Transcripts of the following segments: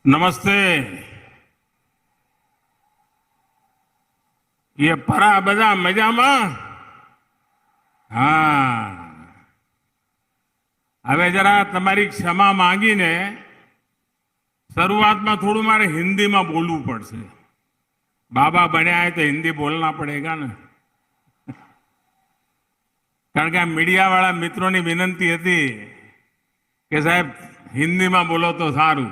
નમસ્તે. ये परा બધા મજામાં? હા. હવે જરા તમારી ક્ષમા માંગીને શરૂઆતમાં થોડું મારે હિન્દીમાં બોલવું પડશે. બાબા બન્યા है तो हिंदी बोलना पड़ेगा ना. કારણ કે આ મીડિયાવાળા મિત્રોની વિનંતી હતી કે સાહેબ હિન્દીમાં બોલો તો સારું.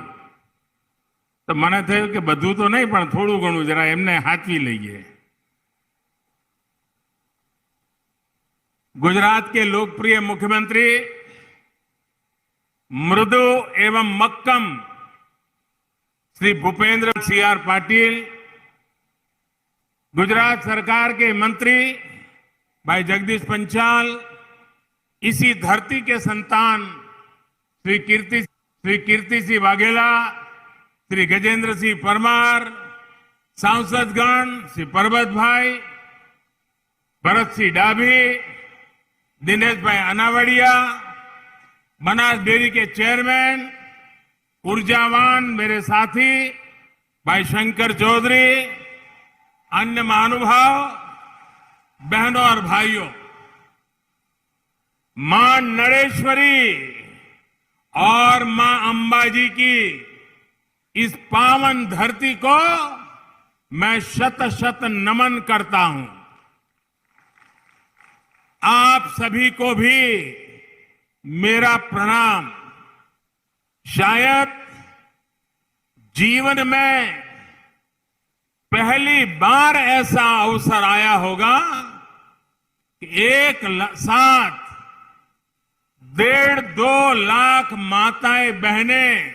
તો મને થયું કે બધું તો નહીં પણ થોડું ઘણું જરા એમને હાચવી લઈએ. गुजरात के लोकप्रिय मुख्यमंत्री मृदु एवं मक्कम श्री भूपेंद्र सिंह पाटिल, गुजरात सरकार के मंत्री भाई जगदीश पंचाल, इसी धरती के संतान श्री कीर्ति सिंह वाघेला, श्री गजेंद्र सिंह परमार, सांसदगण श्री परबत भाई, भरत सिंह डाभी, दिनेश भाई अनावड़िया, बनास डेयरी के चेयरमैन, ऊर्जावान मेरे साथी भाई शंकर चौधरी, अन्य महानुभाव, बहनों और भाइयों, मां नरेश्वरी और मां अंबाजी की इस पावन धरती को मैं शत शत नमन करता हूं. आप सभी को भी मेरा प्रणाम. शायद जीवन में पहली बार ऐसा अवसर आया होगा कि एक साथ 1.5-2 लाख माताएं बहनें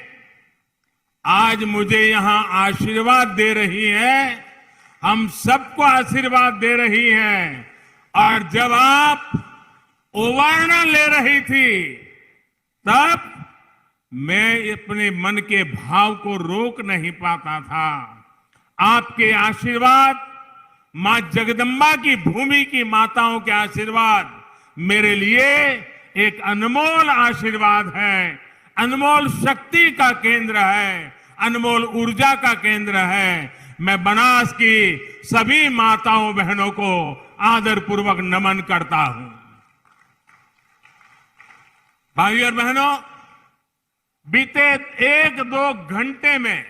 आज मुझे यहां आशीर्वाद दे रही हैं, हम सबको आशीर्वाद दे रही हैं. और जब आप ओवारना ले रही थी तब मैं अपने मन के भाव को रोक नहीं पाता था. आपके आशीर्वाद, मां जगदम्बा की भूमि की माताओं के आशीर्वाद मेरे लिए एक अनमोल आशीर्वाद है, अनमोल शक्ति का केंद्र है, अनमोल ऊर्जा का केंद्र है. मैं बनास की सभी माताओं बहनों को आदरपूर्वक नमन करता हूं. भाइयों और बहनों, बीते 1-2 घंटे में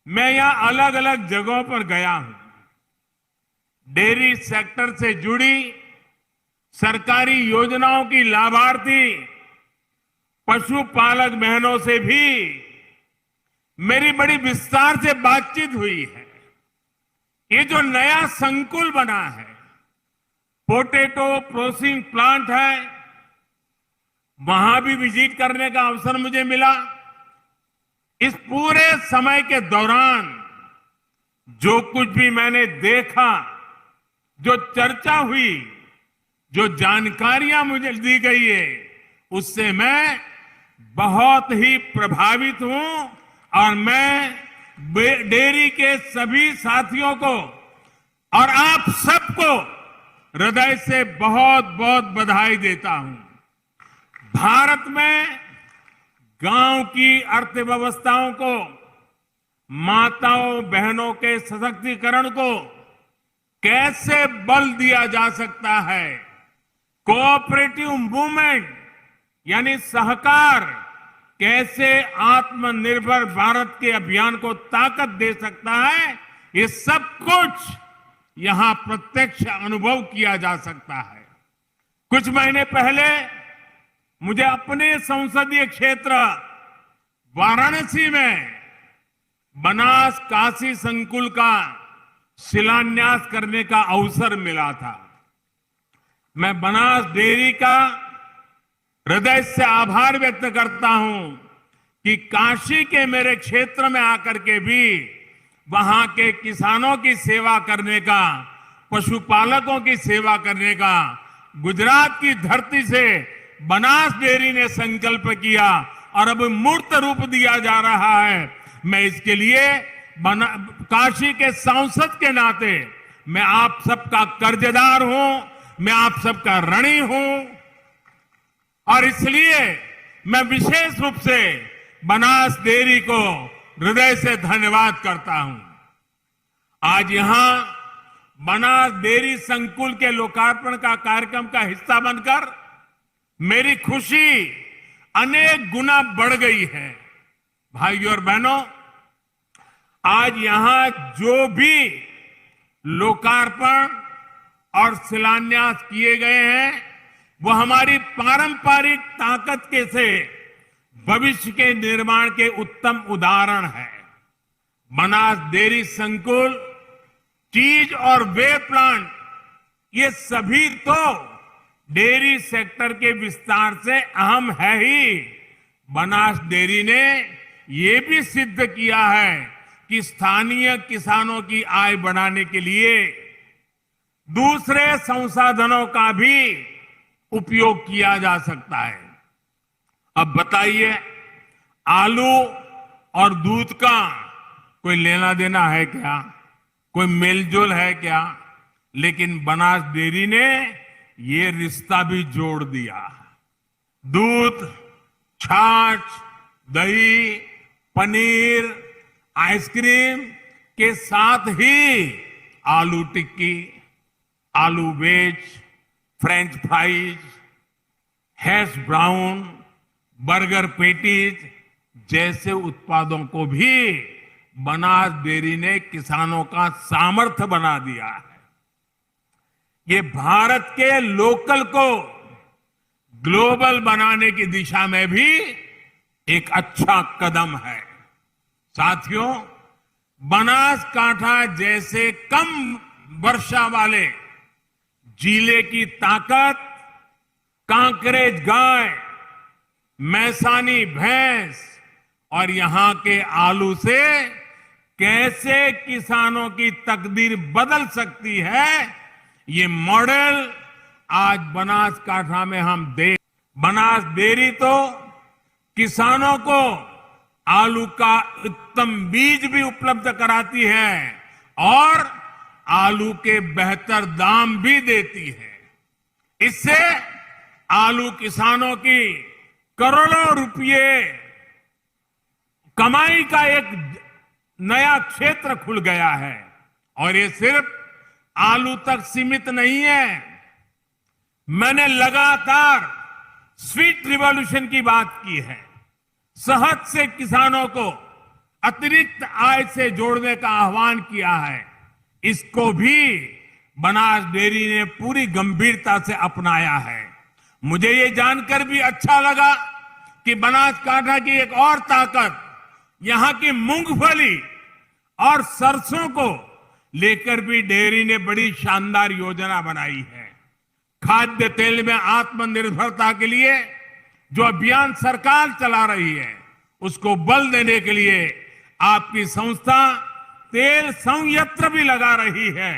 मैं यहां अलग अलग जगहों पर गया हूं. डेयरी सेक्टर से जुड़ी सरकारी योजनाओं की लाभार्थी पशुपालक बहनों से भी मेरी बड़ी विस्तार से बातचीत हुई है. ये जो नया संकुल बना है, पोटैटो प्रोसेसिंग प्लांट है, वहां भी विजिट करने का अवसर मुझे मिला. इस पूरे समय के दौरान जो कुछ भी मैंने देखा, जो चर्चा हुई, जो जानकारियां मुझे दी गई है, उससे मैं बहुत ही प्रभावित हूं. और मैं डेयरी के सभी साथियों को और आप सबको हृदय से बहुत बहुत बधाई देता हूं. भारत में गांव की अर्थव्यवस्थाओं को, माताओं बहनों के सशक्तिकरण को कैसे बल दिया जा सकता है, कोऑपरेटिव मूवमेंट यानी सहकार कैसे आत्मनिर्भर भारत के अभियान को ताकत दे सकता है, ये सब कुछ यहां प्रत्यक्ष अनुभव किया जा सकता है. कुछ महीने पहले मुझे अपने संसदीय क्षेत्र वाराणसी में बनास काशी संकुल का शिलान्यास करने का अवसर मिला था. मैं बनास डेयरी का हृदय से आभार व्यक्त करता हूं कि काशी के मेरे क्षेत्र में आकर के भी वहां के किसानों की सेवा करने का, पशुपालकों की सेवा करने का गुजरात की धरती से बनास डेयरी ने संकल्प किया और अब मूर्त रूप दिया जा रहा है. मैं इसके लिए काशी के सांसद के नाते मैं आप सबका कर्जदार हूं, मैं आप सबका ऋणी हूं. और इसलिए मैं विशेष रूप से बनास डेयरी को हृदय से धन्यवाद करता हूं। आज यहां बनास डेयरी संकुल के लोकार्पण का कार्यक्रम का हिस्सा बनकर मेरी खुशी अनेक गुना बढ़ गई है। भाइयों और बहनों, आज यहां जो भी लोकार्पण और शिलान्यास किए गए हैं वो हमारी पारंपरिक ताकत के से भविष्य के निर्माण के उत्तम उदाहरण है। बनास डेयरी संकुल, चीज और वे प्लांट, ये सभी तो डेयरी सेक्टर के विस्तार से अहम है ही। बनास डेयरी ने ये भी सिद्ध किया है कि स्थानीय किसानों की आय बढ़ाने के लिए दूसरे संसाधनों का भी उपयोग किया जा सकता है। अब बताइए, आलू और दूध का कोई लेना देना है क्या? कोई मेलजोल है क्या? लेकिन बनास डेयरी ने ये रिश्ता भी जोड़ दिया। दूध, छाछ, दही, पनीर, आइसक्रीम के साथ ही आलू टिक्की, आलू wedge, french fries, hash brown, burger patties जैसे उत्पादों को भी बनास डेयरी ने किसानों का सामर्थ्य बना दिया है। ये भारत के लोकल को ग्लोबल बनाने की दिशा में भी एक अच्छा कदम है। साथियों, बनासकांठा जैसे कम वर्षा वाले जिले की ताकत कांकरेज गाय, मैसानी भैंस और यहां के आलू से कैसे किसानों की तकदीर बदल सकती है, ये मॉडल आज बनासकांठा में हम देख। बनास डेयरी तो किसानों को आलू का उत्तम बीज भी उपलब्ध कराती है और आलू के बेहतर दाम भी देती है। इससे आलू किसानों की करोड़ों रुपए कमाई का एक नया क्षेत्र खुल गया है। और ये सिर्फ आलू तक सीमित नहीं है। मैंने लगातार स्वीट रिवॉल्यूशन की बात की है। शहद से किसानों को अतिरिक्त आय से जोड़ने का आह्वान किया है। इसको भी बनास डेयरी ने पूरी गंभीरता से अपनाया है। मुझे ये जानकर भी अच्छा लगा कि बनासकांठा की एक और ताकत यहां की मूंगफली और सरसों को लेकर भी डेयरी ने बड़ी शानदार योजना बनाई है। खाद्य तेल में आत्मनिर्भरता के लिए जो अभियान सरकार चला रही है, उसको बल देने के लिए आपकी संस्था तेल संयंत्र भी लगा रही है।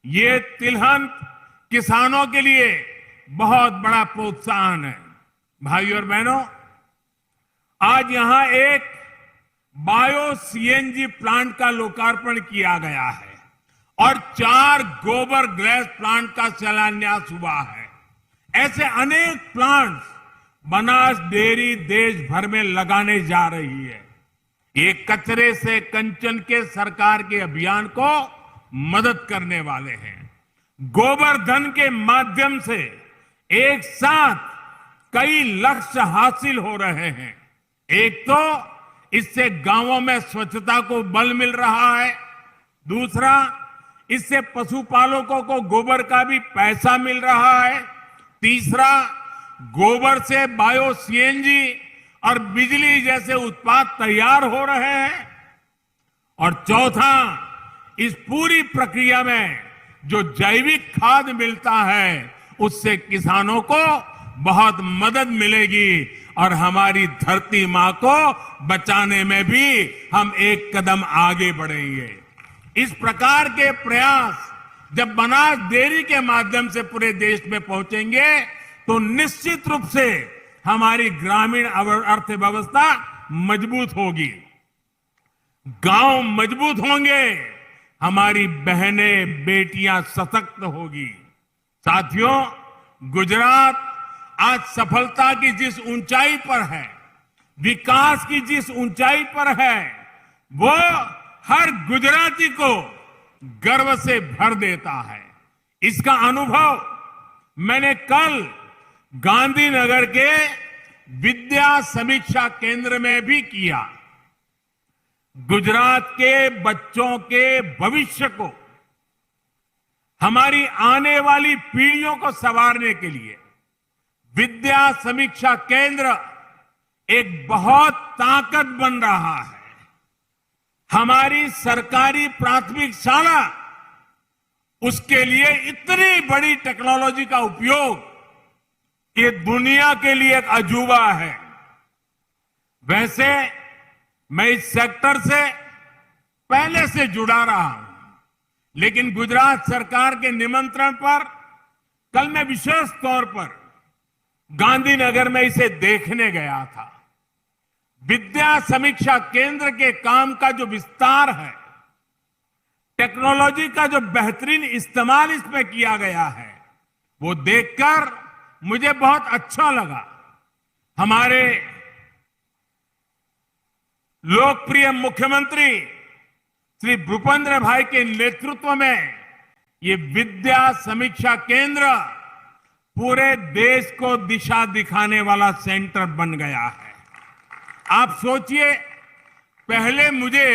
ये तिलहन किसानों के लिए बहुत बड़ा प्रोत्साहन है। भाइयों और बहनों, आज यहां एक बायो सीएनजी प्लांट का लोकार्पण किया गया है और 4 गोबर गैस प्लांट का शिलान्यास हुआ है। ऐसे अनेक प्लांट्स बनास डेयरी देश भर में लगाने जा रही है। ये कचरे से कंचन के सरकार के अभियान को मदद करने वाले हैं। गोबर धन के माध्यम से एक साथ कई लक्ष्य हासिल हो रहे हैं। एक तो इससे गांवों में स्वच्छता को बल मिल रहा है, दूसरा इससे पशुपालकों को गोबर का भी पैसा मिल रहा है, तीसरा गोबर से बायो सीएनजी और बिजली जैसे उत्पाद तैयार हो रहे हैं, और चौथा इस पूरी प्रक्रिया में जो जैविक खाद मिलता है उससे किसानों को बहुत मदद मिलेगी और हमारी धरती मां को बचाने में भी हम एक कदम आगे बढ़ेंगे। इस प्रकार के प्रयास जब बनास डेयरी के माध्यम से पूरे देश में पहुंचेंगे तो निश्चित रूप से हमारी ग्रामीण अर्थव्यवस्था मजबूत होगी, गांव मजबूत होंगे, हमारी बहनें बेटियां सशक्त होगी। साथियों, गुजरात आज सफलता की जिस ऊंचाई पर है, विकास की जिस ऊंचाई पर है, वो हर गुजराती को गर्व से भर देता है। इसका अनुभव मैंने कल गांधीनगर के विद्या समीक्षा केंद्र में भी किया। गुजरात के बच्चों के भविष्य को, हमारी आने वाली पीढ़ियों को संवारने के लिए विद्या समीक्षा केंद्र एक बहुत ताकत बन रहा है। हमारी सरकारी प्राथमिक शाला उसके लिए इतनी बड़ी टेक्नोलॉजी का उपयोग, ये दुनिया के लिए एक अजूबा है। वैसे मैं इस सेक्टर से पहले से जुड़ा रहा हूं, लेकिन गुजरात सरकार के निमंत्रण पर कल मैं विशेष तौर पर गांधीनगर में इसे देखने गया था। विद्या समीक्षा केंद्र के काम का जो विस्तार है, टेक्नोलॉजी का जो बेहतरीन इस्तेमाल इसमें किया गया है, वो देखकर मुझे बहुत अच्छा लगा। हमारे लोकप्रिय मुख्यमंत्री श्री भूपेंद्र भाई के नेतृत्व में ये विद्या समीक्षा केंद्र पूरे देश को दिशा दिखाने वाला सेंटर बन गया है। आप सोचिए, पहले मुझे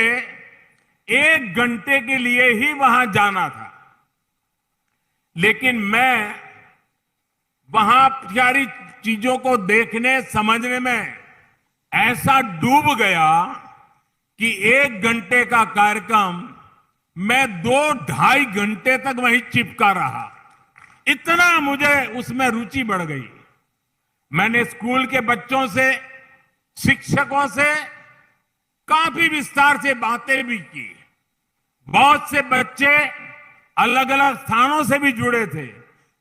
1 घंटे के लिए ही वहां जाना था, लेकिन मैं वहां सारी चीजों को देखने समझने में ऐसा डूब गया कि 1 घंटे का कार्यक्रम मैं 2-2.5 घंटे तक वहीं चिपका रहा। इतना मुझे उसमें रुचि बढ़ गई। मैंने स्कूल के बच्चों से, शिक्षकों से काफी विस्तार से बातें भी की। बहुत से बच्चे अलग अलग स्थानों से भी जुड़े थे।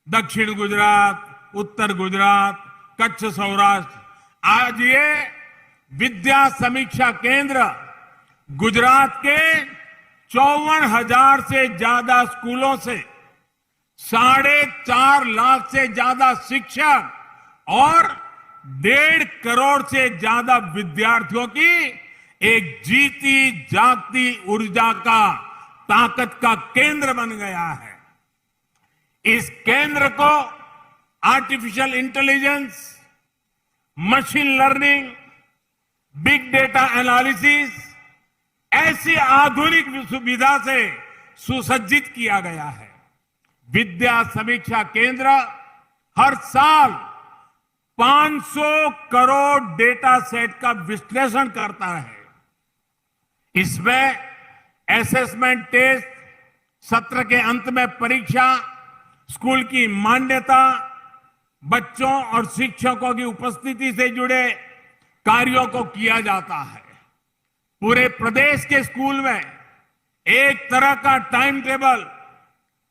दक्षिण गुजरात, उत्तर गुजरात, कच्छ, सौराष्ट्र। आज ये विद्या समीक्षा केंद्र गुजरात के 54,000 से ज्यादा स्कूलों से 4.5 लाख से ज्यादा शिक्षक और 1.5 करोड़ से ज्यादा विद्यार्थियों की एक जीती जागती ऊर्जा का, ताकत का केंद्र बन गया है। इस केंद्र को artificial intelligence, machine learning, big data analysis, ऐसी आधुनिक सुविधा से सुसज्जित किया गया है। विद्या समीक्षा केंद्र हर साल 500 करोड़ डेटा सेट का विश्लेषण करता है। इसमें असेसमेंट टेस्ट, सत्र के अंत में परीक्षा, स्कूल की मान्यता, बच्चों और शिक्षकों की उपस्थिति से जुड़े कार्यों को किया जाता है। पूरे प्रदेश के स्कूल में एक तरह का टाइम टेबल,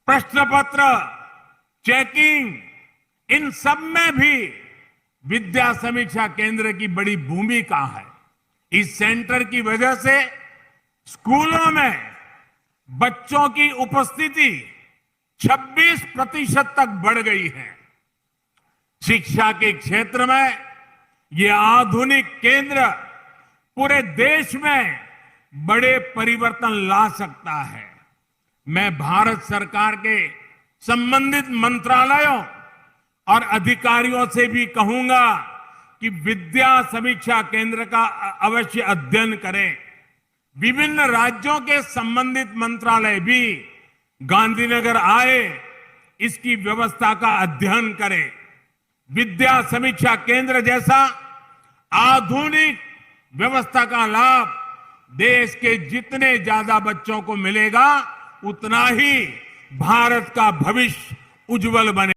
प्रश्न पत्र, चेकिंग, इन सब में भी विद्या समीक्षा केंद्र की बड़ी भूमिका है। इस सेंटर की वजह से स्कूलों में बच्चों की उपस्थिति 26% तक बढ़ गई है। शिक्षा के क्षेत्र में यह आधुनिक केंद्र पूरे देश में बड़े परिवर्तन ला सकता है। मैं भारत सरकार के संबंधित मंत्रालयों और अधिकारियों से भी कहूंगा कि विद्या समीक्षा केंद्र का अवश्य अध्ययन करें। विभिन्न राज्यों के संबंधित मंत्रालय भी गांधीनगर आए, इसकी व्यवस्था का अध्ययन करें। विद्या समीक्षा केंद्र जैसा आधुनिक व्यवस्था का लाभ देश के जितने ज्यादा बच्चों को मिलेगा, उतना ही भारत का भविष्य उज्जवल बने।